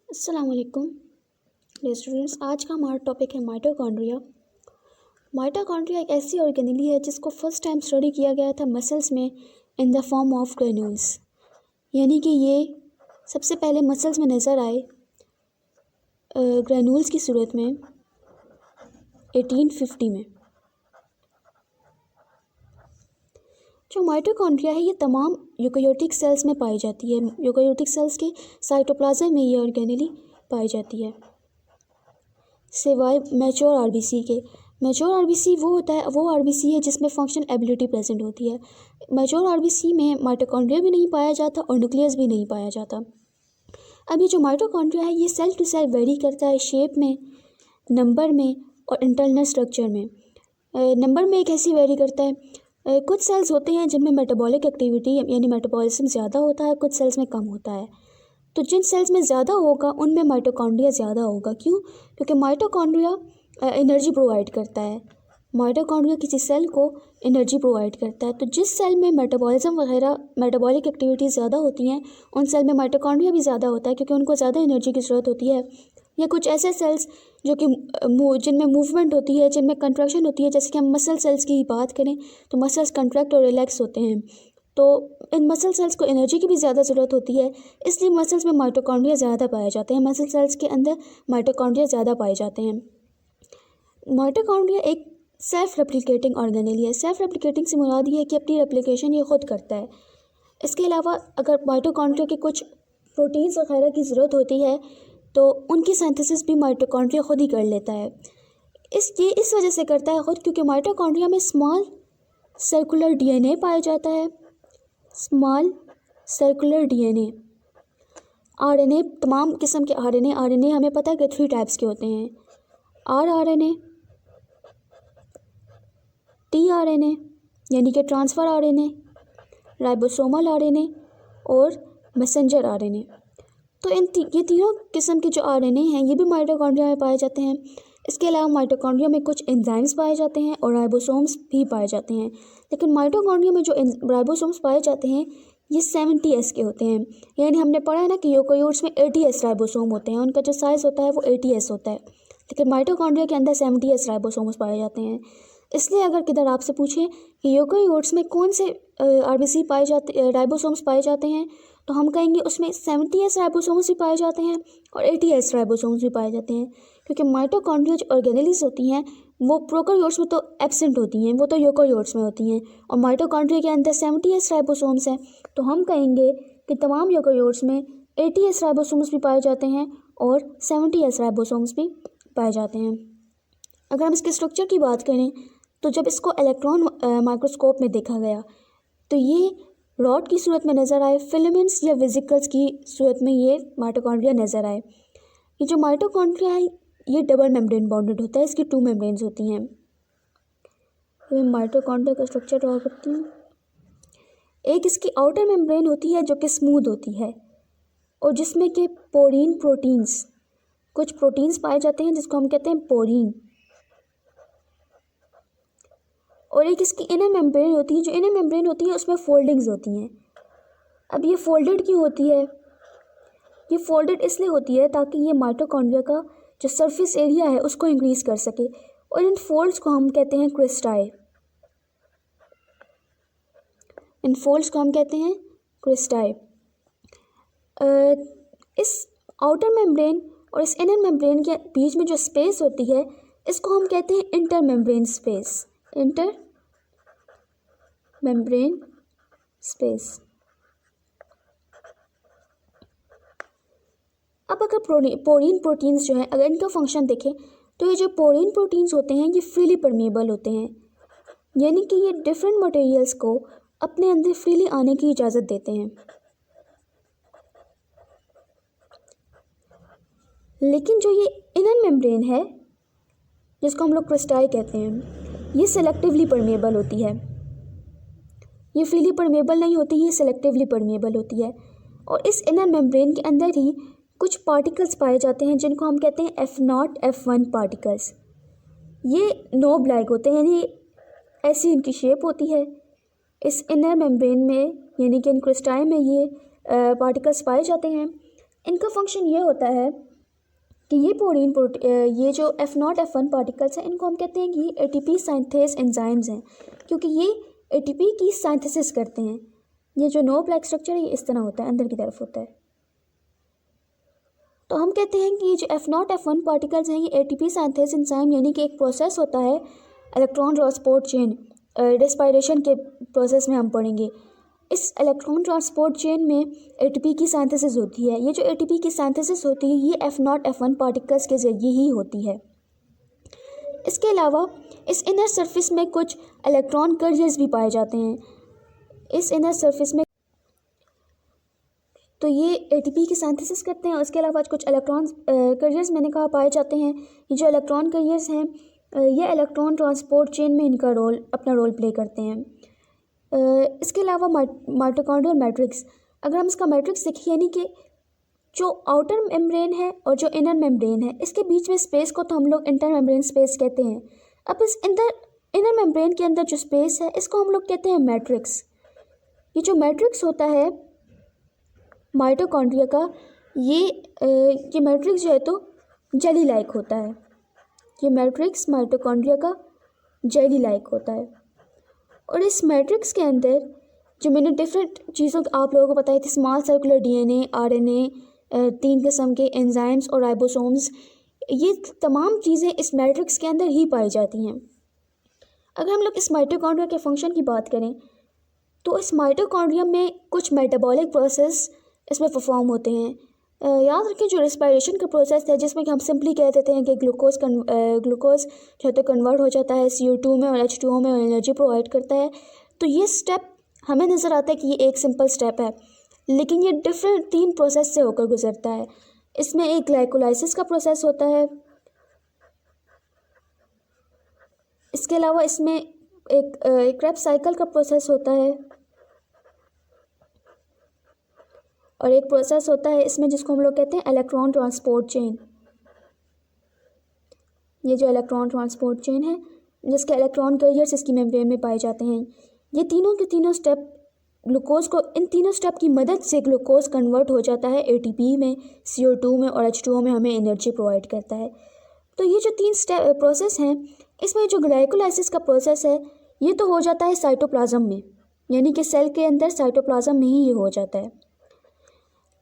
अस्सलाम वालेकुम dear students. आज का हमारा टॉपिक है माइटोकॉन्ड्रिया। माइटोकॉन्ड्रिया एक ऐसी ऑर्गेनेली है जिसको फर्स्ट टाइम स्टडी किया गया था मसल्स में in the form of granules, यानी कि ये सबसे पहले मसल्स में नज़र आए ग्रेन्यूल्स की सूरत में 1850 में। जो माइटोकॉन्ड्रिया है ये तमाम यूकेरियोटिक सेल्स में पाई जाती है। यूकेरियोटिक सेल्स के साइटोप्लाज्म में ये ऑर्गेनेली पाई जाती है, सिवाय मैच्योर आरबीसी के। मैच्योर आरबीसी वो आरबीसी है जिसमें फंक्शन एबिलिटी प्रेजेंट होती है। मैच्योर आरबीसी में माइटोकॉन्ड्रिया भी नहीं पाया जाता और न्यूक्लियस भी नहीं पाया जाता। अब ये जो माइटोकॉन्ड्रिया है ये सेल टू सेल वेरी करता है शेप में, नंबर में और इंटरनल स्ट्रक्चर में। नंबर में एक ऐसी वेरी करता है, कुछ सेल्स होते हैं जिनमें मेटाबॉलिक एक्टिविटी यानी मेटाबॉलिज्म ज़्यादा होता है, कुछ सेल्स में कम होता है। तो जिन सेल्स में ज़्यादा होगा उनमें माइटोकॉन्ड्रिया ज़्यादा होगा। क्यों? क्योंकि माइटोकॉन्ड्रिया एनर्जी प्रोवाइड करता है। माइटोकॉन्ड्रिया किसी सेल को एनर्जी प्रोवाइड करता है। तो जिस सेल में मेटाबॉलिज्म वगैरह मेटाबॉलिक एक्टिविटीज़ ज़्यादा होती हैं उन सेल में माइटोकॉन्ड्रिया भी ज़्यादा होता है, क्योंकि उनको ज़्यादा एनर्जी की ज़रूरत होती है। या कुछ ऐसे सेल्स जो कि जिनमें मूवमेंट होती है, जिनमें कंट्रैक्शन होती है, जैसे कि हम मसल सेल्स की बात करें तो मसल्स कंट्रैक्ट और रिलैक्स होते हैं। तो इन मसल सेल्स को एनर्जी की भी ज़्यादा ज़रूरत होती है, इसलिए मसल्स में माइटोकॉन्ड्रिया ज़्यादा पाए जाते हैं। मसल सेल्स के अंदर माइटोकॉन्ड्रिया ज़्यादा पाए जाते हैं। माइटोकॉन्ड्रिया एक सेल्फ रेप्लिकेटिंग ऑर्गेनेली है। सेल्फ रेप्लिकेटिंग से मुराद ये है कि अपनी रेप्लिकेशन ये खुद करता है। इसके अलावा अगर माइटोकॉन्ड्रिया के कुछ प्रोटीन्स वगैरह की ज़रूरत होती है तो उनकी सिंथेसिस भी माइटोकॉन्ड्रिया खुद ही कर लेता है। इस वजह से करता है खुद, क्योंकि माइटोकॉन्ड्रिया में स्मॉल सर्कुलर डीएनए पाया जाता है। स्मॉल सर्कुलर डीएनए, आरएनए, तमाम किस्म के आरएनए हमें पता है कि 3 टाइप्स के होते हैं। आरएनए, टीआरएनए यानी कि ट्रांसफ़र आरएनए, राइबोसोमल आरएनए और मैसेंजर आरएनए। तो ये तीनों किस्म के जो आरएनए हैं ये भी माइटोकॉन्ड्रिया में पाए जाते हैं। इसके अलावा माइटोकॉन्ड्रिया में कुछ एंजाइम्स पाए जाते हैं और राइबोसोम्स भी पाए जाते हैं। लेकिन माइटोकॉन्ड्रिया में जो राइबोसोम्स पाए जाते हैं ये 70S के होते हैं। यानी हमने पढ़ा है ना कि यूकेरियोट्स में 80S राइबोसोम होते हैं, उनका जो साइज़ होता है वो 80S होता है, लेकिन माइटोकॉन्ड्रिया के अंदर 70S राइबोसोम्स पाए जाते हैं। इसलिए अगर किधर आपसे पूछें कि यूकेरियोट्स में कौन से आरबीसी पाए जाते राइबोसोम्स पाए जाते हैं तो हम कहेंगे उसमें 70S राइबोसोम्स भी पाए जाते हैं और 80S राइबोसोम्स भी पाए जाते हैं। क्योंकि माइटोकॉन्ड्रिया जो ऑर्गेनेलीज होती हैं वो प्रोकैरियोट्स में तो एब्सेंट होती हैं, वो तो यूकेरियोट्स में होती हैं, और माइटोकॉन्ड्रिया के अंदर 70S राइबोसोम्स हैं। तो हम कहेंगे कि तमाम यूकेरियोट्स में 80S राइबोसोम्स भी पाए जाते हैं और 70S राइबोसोम्स भी पाए जाते हैं। अगर हम इसके स्ट्रक्चर की बात करें तो जब इसको इलेक्ट्रॉन माइक्रोस्कोप में देखा गया तो ये रॉड की सूरत में नज़र आए, फिलामेंट्स या वेसिकल्स की सूरत में ये माइटोकॉन्ड्रिया नज़र आए। ये जो माइटोकॉन्ड्रिया है ये डबल मेम्ब्रेन बाउंडेड होता है, इसकी 2 मेम्ब्रेन्स होती हैं। तो मैं माइटोकॉन्ड्रिया का स्ट्रक्चर ड्रॉ करती हूँ। एक इसकी आउटर मेम्ब्रेन होती है जो कि स्मूथ होती है और जिसमें कि पोरीन प्रोटीन्स, कुछ प्रोटीन्स पाए जाते हैं जिसको हम कहते हैं पोरीन। और एक इसकी इनर मेम्ब्रेन होती है, जो इनर मेम्ब्रेन होती है उसमें फोल्डिंग्स होती हैं। अब ये फोल्डेड क्यों होती है? ये फोल्डेड इसलिए होती है ताकि ये माइटोकॉन्ड्रिया का जो सरफेस एरिया है उसको इंक्रीज़ कर सके, और इन फोल्ड्स को हम कहते हैं क्रिस्टाई। इन फोल्ड्स को हम कहते हैं क्रिस्टाई। इस आउटर मेम्ब्रेन और इस इनर मेम्ब्रेन के बीच में जो स्पेस होती है इसको हम कहते हैं inter membrane space. Inter membrane space. अब अगर पोरीन प्रोटीन्स जो हैं अगर इनका फंक्शन देखें तो ये जो पोरीन प्रोटीन्स होते हैं ये फ्रीली परमेबल होते हैं, यानी कि ये डिफरेंट मटेरियल्स को अपने अंदर फ्रीली आने की इजाज़त देते हैं। लेकिन जो ये इनर मेम्ब्रेन है जिसको हम लोग क्रिस्टाई कहते हैं ये सेलेक्टिवली परमेबल होती है। ये फ्रीली परमेबल नहीं होती, ये सेलेक्टिवली परमेबल होती है। और इस इनर मेम्ब्रेन के अंदर ही कुछ पार्टिकल्स पाए जाते हैं जिनको हम कहते हैं F0 F1 पार्टिकल्स। ये नोब लाइक होते हैं, यानी ऐसी इनकी शेप होती है। इस इनर मेम्ब्रेन में यानी कि इन क्रिस्टाई में ये पार्टिकल्स पाए जाते हैं। इनका फंक्शन ये होता है कि ये जो F0 F1 पार्टिकल्स हैं, इनको हम कहते हैं कि ATP सिंथेस एंजाइम्स हैं, क्योंकि ये ATP की सिंथेसिस करते हैं। ये जो नो ब्लैक स्ट्रक्चर है ये इस तरह होता है, अंदर की तरफ होता है। तो हम कहते हैं कि जो F0 F1 पार्टिकल्स हैं ये ATP सिंथेस एंजाइम यानी कि एक प्रोसेस होता है इलेक्ट्रॉन ट्रांसपोर्ट चेन, रेस्पिरेशन के प्रोसेस में हम पढ़ेंगे। इस इलेक्ट्रॉन ट्रांसपोर्ट चेन में ATP की सिंथेसिस होती है। ये जो ATP की सिंथेसिस होती है ये F0 F1 पार्टिकल्स के ज़रिए ही होती है। इसके अलावा इस इनर सरफेस में कुछ इलेक्ट्रॉन कैरियर्स भी पाए जाते हैं। इस इनर सरफेस में तो ये ATP की सिंथेसिस करते हैं। उसके अलावा कुछ इलेक्ट्रॉन कैरियर्स मैंने कहा पाए जाते हैं। ये जो इलेक्ट्रॉन कैरियर्स हैं ये इलेक्ट्रॉन ट्रांसपोर्ट चेन में इनका अपना रोल प्ले करते हैं। इसके अलावा माइटोकॉन्ड्रियल मैट्रिक्स, अगर हम इसका मैट्रिक्स देखें यानी कि जो आउटर मेम्ब्रेन है और जो इनर मेम्ब्रेन है इसके बीच में स्पेस को तो हम लोग इंटर मेम्ब्रेन स्पेस कहते हैं। अब इस इनर मेम्ब्रेन के अंदर जो स्पेस है इसको हम लोग कहते हैं मैट्रिक्स। ये जो मैट्रिक्स होता है माइटोकॉन्ड्रिया का, ये मैट्रिक्स जो है तो जेली लाइक होता है। ये मैट्रिक्स माइटोकॉन्ड्रिया का जेली लाइक होता है। और इस मैट्रिक्स के अंदर जो मैंने डिफरेंट चीज़ों आप लोगों को बताई थी, स्मॉल सर्कुलर DNA, RNA, 3 किस्म के एंजाइम्स और राइबोसोम्स, ये तमाम चीज़ें इस मैट्रिक्स के अंदर ही पाई जाती हैं। अगर हम लोग इस माइटोकॉन्ड्रिया के फंक्शन की बात करें तो इस माइटोकॉन्ड्रिया में कुछ मेटाबॉलिक प्रोसेस इसमें परफॉर्म होते हैं। याद रखें जो रेस्पिरेशन का प्रोसेस है जिसमें कि हम सिंपली कह देते हैं कि ग्लूकोज जो है तो कन्वर्ट हो जाता है CO2 में और H2O में और एनर्जी प्रोवाइड करता है। तो ये स्टेप हमें नज़र आता है कि ये एक सिंपल स्टेप है, लेकिन ये डिफरेंट 3 प्रोसेस से होकर गुजरता है। इसमें एक ग्लाइकोलाइसिस का प्रोसेस होता है। इसके अलावा इसमें एक क्रेब्स साइकिल का प्रोसेस होता है और एक प्रोसेस होता है इसमें जिसको हम लोग कहते हैं इलेक्ट्रॉन ट्रांसपोर्ट चेन। ये जो इलेक्ट्रॉन ट्रांसपोर्ट चेन है जिसके इलेक्ट्रॉन कैरियर्स इसकी मेम्ब्रेन में पाए जाते हैं। ये तीनों के तीनों स्टेप इन तीनों स्टेप की मदद से ग्लूकोज कन्वर्ट हो जाता है ATP में, CO2 में और H2O में हमें एनर्जी प्रोवाइड करता है। तो ये जो 3 स्टेप प्रोसेस हैं इसमें जो ग्लाइकोलाइसिस का प्रोसेस है ये तो हो जाता है साइटोप्लाज्म में, यानी कि सेल के अंदर साइटोप्लाज्म में ही ये हो जाता है।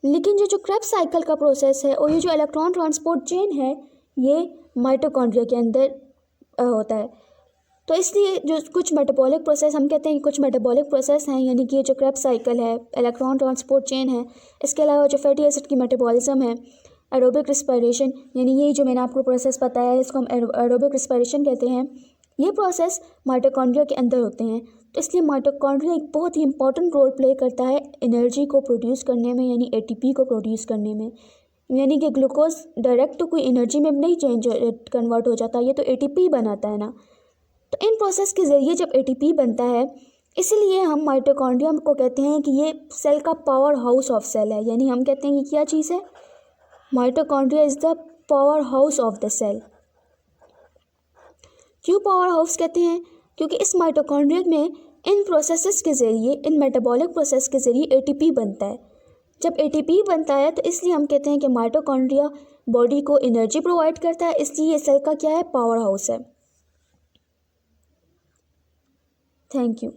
लेकिन जो क्रेब्स साइकिल का प्रोसेस है और ये जो इलेक्ट्रॉन ट्रांसपोर्ट चेन है ये माइटोकॉन्ड्रिया के अंदर होता है। तो इसलिए जो कुछ मेटाबॉलिक प्रोसेस हम कहते हैं कि कुछ मेटाबॉलिक प्रोसेस हैं, यानी कि ये जो क्रेब्स साइकिल है, इलेक्ट्रॉन ट्रांसपोर्ट चेन है, इसके अलावा जो फैटी एसिड की मेटाबॉलिज्म है, एरोबिक रिस्पिरेशन, यानी ये जो मैंने आपको प्रोसेस बताया है इसको हम एरोबिक रिस्पिरेशन कहते हैं, ये प्रोसेस माइटोकॉन्ड्रिया के अंदर होते हैं। तो इसलिए माइटोकॉन्ड्रिया एक बहुत ही इंपॉर्टेंट रोल प्ले करता है एनर्जी को प्रोड्यूस करने में, यानी ATP को प्रोड्यूस करने में। यानी कि ग्लूकोज डायरेक्ट तो कोई एनर्जी में नहीं कन्वर्ट हो जाता, ये तो ATP बनाता है ना। तो इन प्रोसेस के ज़रिए जब ATP बनता है इसीलिए हम माइटोकॉन्ड्रिया को कहते हैं कि ये सेल का पावर हाउस ऑफ सेल है। यानी हम कहते हैं कि क्या चीज़ है, mitochondria is the power house of the cell. क्यों पावर हाउस कहते हैं? क्योंकि इस माइटोकॉन्ड्रिया में इन प्रोसेसेस के ज़रिए, इन मेटाबॉलिक प्रोसेस के ज़रिए ATP बनता है। जब ATP बनता है तो इसलिए हम कहते हैं कि माइटोकॉन्ड्रिया बॉडी को एनर्जी प्रोवाइड करता है, इसलिए ये सेल का क्या है, पावर हाउस है। Thank you.